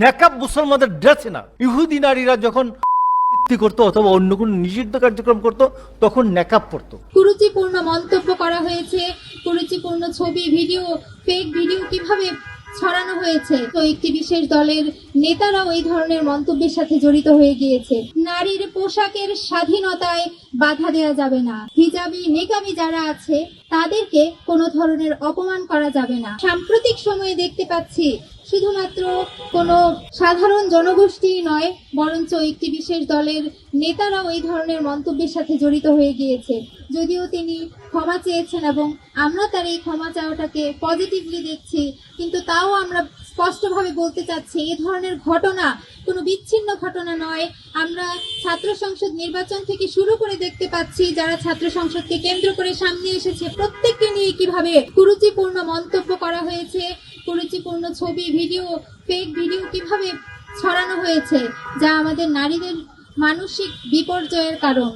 নেকাব মুসলমানদের ড্রেস না। ইহুদি নারীরা যখন করতো অথবা অন্য কোন নিষিদ্ধ কার্যক্রম করত তখন নেকাব পড়তো। কুরুচিপূর্ণ মন্তব্য করা হয়েছে, কুরুচিপূর্ণ ছবি, ভিডিও, ফেক ভিডিও কিভাবে ছড়ানো হয়েছে। তো একটি বিশেষ দলের নেতারাও এই ধরনের মন্তব্যের সাথে জড়িত হয়ে গিয়েছে। নারীর পোশাকের স্বাধীনতায় বাধা দেওয়া যাবে না। হিজাবি নিকাবি যারা আছে তাদেরকে কোনো ধরনের অপমান করা যাবে না। সাম্প্রতিক সময়ে দেখতে পাচ্ছি শুধুমাত্র কোনো সাধারণ জনগোষ্ঠী নয়, বরঞ্চ একটি বিশেষ দলের নেতারাও এই ধরনের মন্তব্যের সাথে জড়িত হয়ে গিয়েছে। যদিও তিনি ক্ষমা চেয়েছেন এবং আমরা তার এই ক্ষমা চাওয়াটাকে পজিটিভলি দেখছি, কিন্তু তাও আমরা স্পষ্টভাবে বলতে চাচ্ছি এ ধরনের ঘটনা কোনো বিচ্ছিন্ন ঘটনা নয়। আমরা ছাত্র সংসদ নির্বাচন থেকে শুরু করে দেখতে পাচ্ছি যারা ছাত্র সংসদকে কেন্দ্র করে সামনে এসেছে প্রত্যেককে নিয়ে কিভাবে কুরুচিপূর্ণ মন্তব্য করা হয়েছে, কুরুচিপূর্ণ ছবি, ভিডিও, ফেক ভিডিও কিভাবে ছড়ানো হয়েছে, যা আমাদের নারীদের মানসিক বিপর্যয়ের কারণ।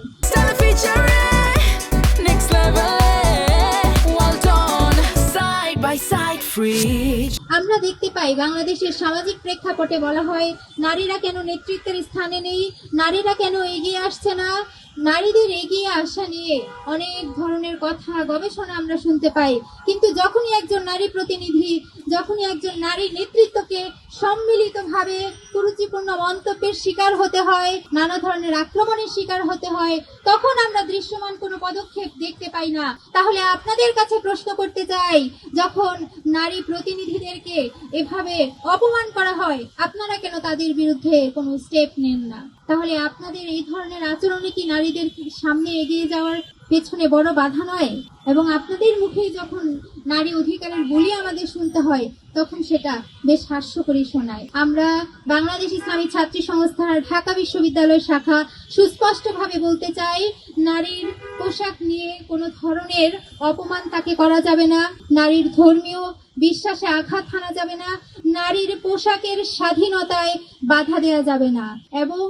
আমরা দেখতে পাই বাংলাদেশের সামাজিক প্রেক্ষাপটে বলা হয় নারীরা কেন নেতৃত্বের স্থানে নেই, নারীরা কেন এগিয়ে আসছে না। নারীদের এগিয়ে আসা নিয়ে অনেক ধরনের কথা, গবেষণা আমরা শুনতে পাই, কিন্তু যখনই একজন নারী প্রতিনিধি, যখনই একজন নারী নেতৃত্বকে সম্মিলিতভাবে কুরুচিপূর্ণ মন্তব্যের শিকার হতে হয়, নানা ধরনের আক্রমণের শিকার হতে হয়, তখন আমরা দৃশ্যমান কোনো পদক্ষেপ দেখতে পাই না। তাহলে আপনাদের কাছে প্রশ্ন করতে চাই, যখন নারী প্রতিনিধিদেরকে এভাবে অপমান করা হয় আপনারা কেন তাদের বিরুদ্ধে কোনো স্টেপ নেন না? তাহলে আপনাদের এই ধরনের আচরণে কি নারীদের সামনে এগিয়ে যাওয়ার পেছনে বড় বাধা নয়? এবং আপনাদের মুখে যখন নারী অধিকারের বলি আমাদের শুনতে হয় তখন সেটা বেশ হাস্যকরই শোনায়। আমরা বাংলাদেশ ইসলামী ছাত্রী সংস্থার ঢাকা বিশ্ববিদ্যালয় শাখা সুস্পষ্টভাবে বলতে চাই, নারীর পোশাক নিয়ে কোনো ধরনের অপমান তাকে করা যাবে না, নারীর ধর্মীয় বিশ্বাসে আঘাত হানা যাবে না, নারীর পোশাকের স্বাধীনতায় বাধা দেওয়া যাবে না, এবং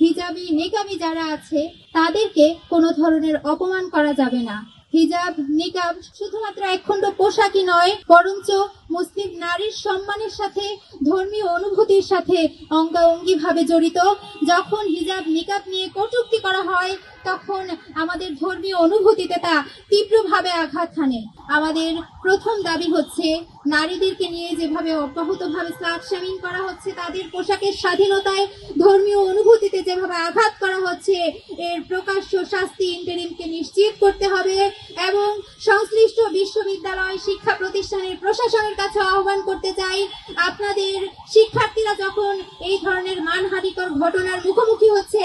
হিজাবি নিকাবি যারা আছে তাদেরকে কোনো ধরনের অপমান করা যাবে না। হিজাব নিকাব শুধুমাত্র একখণ্ড পোশাকই নয়, বরঞ্চ মুসলিম নারীর সম্মানের সাথে, ধর্মীয় অনুভূতির সাথে অঙ্গাঅঙ্গি ভাবে জড়িত। যখন হিজাব নিকাব নিয়ে কটূক্তি করা হয় তখন আমাদের ধর্মীয় অনুভূতিতে তা তীব্রভাবে আঘাত হানে। আমাদের প্রথম দাবি হচ্ছে নারীদেরকে নিয়ে যেভাবে অব্যাহতভাবে স্লাট শেমিং করা হচ্ছে, তাদের পোশাকের স্বাধীনতায়, ধর্মীয় অনুভূতিতে যেভাবে আঘাত করা হচ্ছে, এর প্রকাশ্য শাস্তি ইন্টারিমকে নিশ্চিত করতে হবে এবং সংশ্লিষ্ট বিশ্ববিদ্যালয়, শিক্ষা প্রতিষ্ঠানের প্রশাসনের কাছে আহ্বান করতে চাই, আপনাদের শিক্ষার্থীরা যখন এই ধরনের মানহানিকর ঘটনার মুখোমুখি হচ্ছে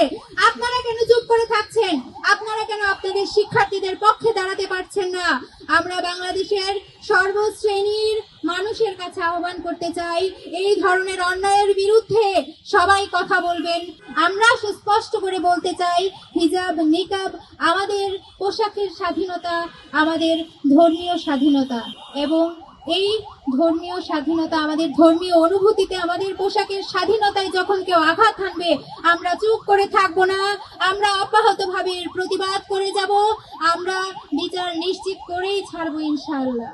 আপনারা কেন চুপ করে থাকছেন? আপনারা কেন আপনাদের শিক্ষার্থীদের পক্ষে দাঁড়াতে পারছেন না? আমরা বাংলাদেশের সর্বশ্রেণীর মানুষের কাছে আহ্বান করতে চাই, এই ধরনের অন্যায়ের বিরুদ্ধে সবাই কথা বলবেন। আমরা সুস্পষ্ট করে বলতে চাই, হিজাব নিকাব আমাদের পোশাকের স্বাধীনতা, আমাদের ধর্মীয় স্বাধীনতা, এবং এই ধর্মীয় স্বাধীনতা, আমাদের ধর্মীয় অনুভূতিতে, আমাদের পোশাকের স্বাধীনতায় যখন কেউ আঘাত হানবে আমরা চুপ করে থাকবো না, আমরা অব্যাহতভাবে এর প্রতিবাদ করে যাব, আমরা বিচার নিশ্চিত করেই ছাড়বো ইনশাআল্লাহ।